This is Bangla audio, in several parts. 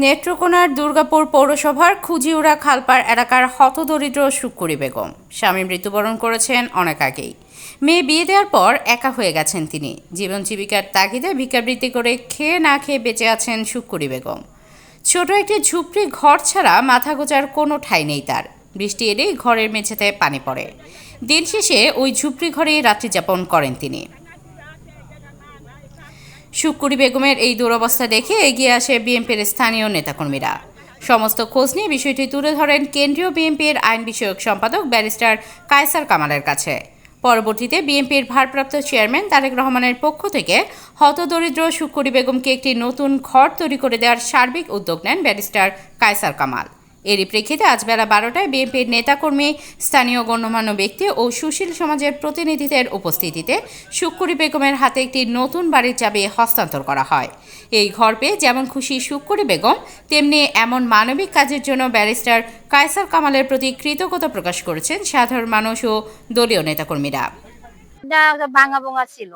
নেত্রকোনার দুর্গাপুর পৌরসভার খুজিউড়া খালপাড় এলাকার হতদরিদ্র সুকুরি বেগম স্বামী মৃত্যুবরণ করেছেন অনেক আগেই। মেয়ে বিয়ে দেওয়ার পর একা হয়ে গেছেন তিনি। জীবন জীবিকার তাগিদে ভিক্ষাবৃত্তি করে খেয়ে না খেয়ে বেঁচে আছেন সুকুরি বেগম। ছোট একটি ঝুপড়ি ঘর ছাড়া মাথা গোজার কোনো ঠাঁই নেই তার। বৃষ্টি এলেই ঘরের মেঝেতে পানি পড়ে। দিন শেষে ওই ঝুপড়ি ঘরেই রাত্রি যাপন করেন তিনি। সুকুরি বেগমের এই দুরবস্থা দেখে এগিয়ে আসে বিএনপির স্থানীয় নেতাকর্মীরা। সমস্ত খোঁজ নিয়ে বিষয়টি তুলে ধরেন কেন্দ্রীয় বিএনপির আইন বিষয়ক সম্পাদক ব্যারিস্টার কায়সার কামালের কাছে। পরবর্তীতে বিএনপির ভারপ্রাপ্ত চেয়ারম্যান তারেক রহমানের পক্ষ থেকে হতদরিদ্র সুকুরি বেগমকে একটি নতুন ঘর তৈরি করে দেওয়ার সার্বিক উদ্যোগ নেন ব্যারিস্টার কায়সার কামাল। এরই প্রেক্ষিতে আজ বেলা 12টায় বিএনপির নেতাকর্মী, স্থানীয় গণ্যমান্য ব্যক্তি ও সুশীল সমাজের প্রতিনিধিদের উপস্থিতিতে সুকুরি বেগমের হাতে একটি নতুন বাড়ির চাবি হস্তান্তর করা হয়। এই ঘর পেয়ে যেমন খুশি সুকুরি বেগম, তেমনি এমন মানবিক কাজের জন্য ব্যারিস্টার কায়সার কামালের প্রতি কৃতজ্ঞতা প্রকাশ করেছেন সাধারণ মানুষ ও দলীয় নেতাকর্মীরা। ভাঙা ভোঙা ছিল,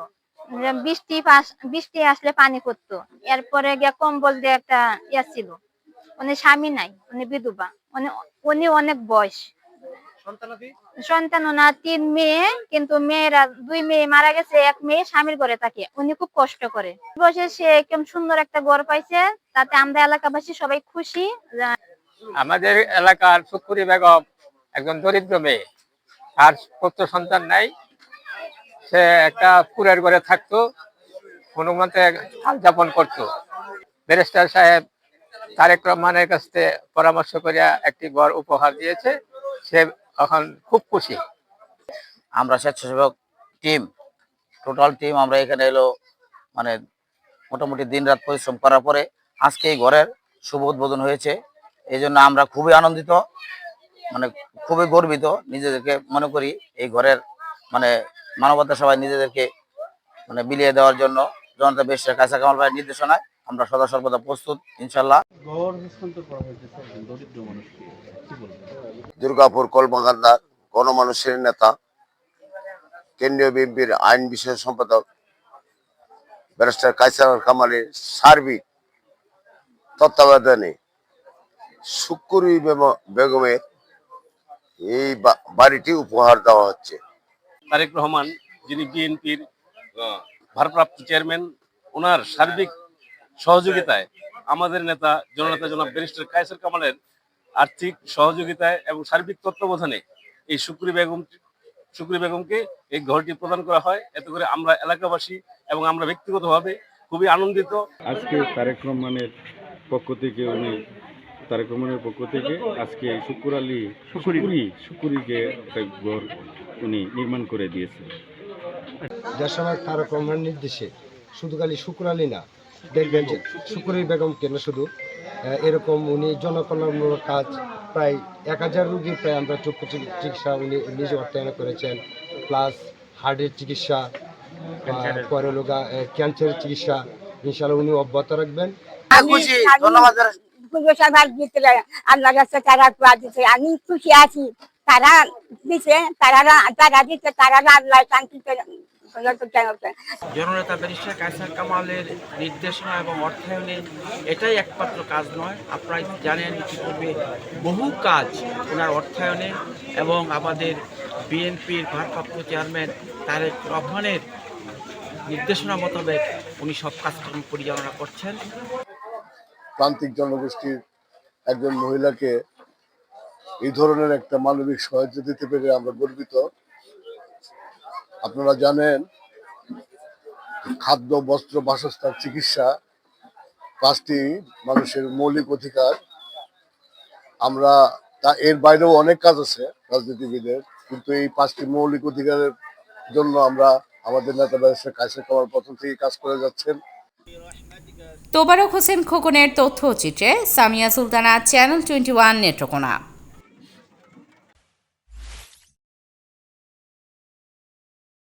বৃষ্টি আসলে পানি করতো। এরপরে গিয়ে কম্বল দিয়ে একটা ইয়া ছিল। উনি স্বামী নাই, উনি বিধবা, উনি অনেক বয়স। সন্তান ওনার 3 মেয়ে, কিন্তু মেয়েরা 2 মেয়ে মারা গেছে, 1 মেয়ে স্বামীর ঘরে থাকে। উনি খুব কষ্ট করে বসে সে কেমন সুন্দর একটা ঘর পাইছে, তাতে আমরা এলাকাবাসী সবাই খুশি। আমাদের এলাকার সুকুরি বেগম একজন দরিদ্র মেয়ে, আর পুত্র সন্তান নাই। সে একটা কুড়ের ঘরে থাকতো, কোনো মতে কাল যাপন করতো। ব্যারিস্টার সাহেব তারেক রহমানের কাছ থেকে পরামর্শ করিয়া একটি ঘর উপহার দিয়েছে। সে এখন খুব খুশি। আমরা স্বেচ্ছাসেবক টিম, টোটাল টিম আমরা এখানে এলো, মানে মোটামুটি দিন রাত পরিশ্রম করার পরে আজকে এই ঘরের শুভ উদ্বোধন হয়েছে। এই জন্য আমরা খুবই আনন্দিত, মানে খুবই গর্বিত। নিজেদেরকে মনে করি এই ঘরের মানে মানবতা সবাই নিজেদেরকে মানে বিলিয়ে দেওয়ার জন্য জনতা ব্যারিস্টার কায়সার কামাল ভাইয়ের নির্দেশনায় আমরা সদা সর্বদা প্রস্তুত ইনশাল্লাহ। দুর্গাপুর কলমাকান্দার গণমানুষের নেতা, কেন্দ্রীয় বিএনপির আইন বিষয়ক সম্পাদক ব্যারিস্টার কায়সার কামালের সার্বিক তত্ত্বাবধানে সুকুরি বেগমের এই বাড়িটি উপহার দেওয়া হচ্ছে। তারেক রহমান, যিনি বিএনপির ভারপ্রাপ্ত চেয়ারম্যান, ওনার সার্বিক সহযোগিতায় আমাদের নেতা জননেতা জনাব ব্যারিস্টার কায়সার কামালের আর্থিক সহযোগিতায় এবং সার্বিক তত্ত্বাবধানে এই সুকুরি বেগমকে এই ঘরটি প্রদান করা হয়। এতে করে আমরা এলাকাবাসী এবং আমরা ব্যক্তিগতভাবে খুবই আনন্দিত। আজকে তারেক রহমানের পক্ষ থেকে আজকে সুকুরিকে একটা ঘর উনি নির্মাণ করে দিয়েছে। দেশনায়ক তারেক রহমানের নির্দেশে শুধু খালি শুকুর আলী না, দেখবেন যে সুকুরি বেগম কেন শুধু এরকম উনি জনকল্যাণমূলক কাজ প্রায় 1000 রোগী প্রায় আমরা চক্ষু চিকিৎসা উনি নিজে অর্থায়ন করেছেন, প্লাস হার্টের চিকিৎসা, পরে লোক ক্যান্সারের চিকিৎসা ইনশাআল্লাহ উনি অব্যাহত রাখবেন। ধন্যবাদ। আল্লাহ কাছে তারা দিচ্ছে, আমি খুশি আছি। তারা দিচ্ছে, তারা দিচ্ছে, তারা আল্লাহ শান্তিতে। জননেতা ব্যারিস্টার কায়সার কামালের নির্দেশনা এবং অর্থায়নে এটাই একমাত্র কাজ নয়, আপনারা জানেন ইতিপূর্বে বহু কাজ ওনার অর্থায়নে এবং আমাদের বিএনপির ভারপ্রাপ্ত চেয়ারম্যান তারেক রহমানের নির্দেশনা মোতাবেক উনি সব কাজকর্ম পরিচালনা করছেন। প্রান্তিক জনগোষ্ঠীর একজন মহিলাকে এই ধরনের একটা মানবিক সহায়তা দিতে পেরে আমরা গর্বিত। আপনারা জানেন খাদ্য, বস্ত্র, বাসস্থান, চিকিৎসা 5টি মানুষের মৌলিক অধিকার। আমরা এর বাইরেও অনেক কাজ আছে রাজনীতিবিদের, কিন্তু এই 5টি মৌলিক অধিকারের জন্য আমরা আমাদের নেতা ব্যারিস্টার কায়সার কামাল প্রথম থেকে কাজ করে যাচ্ছেন। তোবারক হোসেন খোকনের তথ্যচিত্রে সামিয়া সুলতানা, চ্যানেল 21 নেত্রকোনা।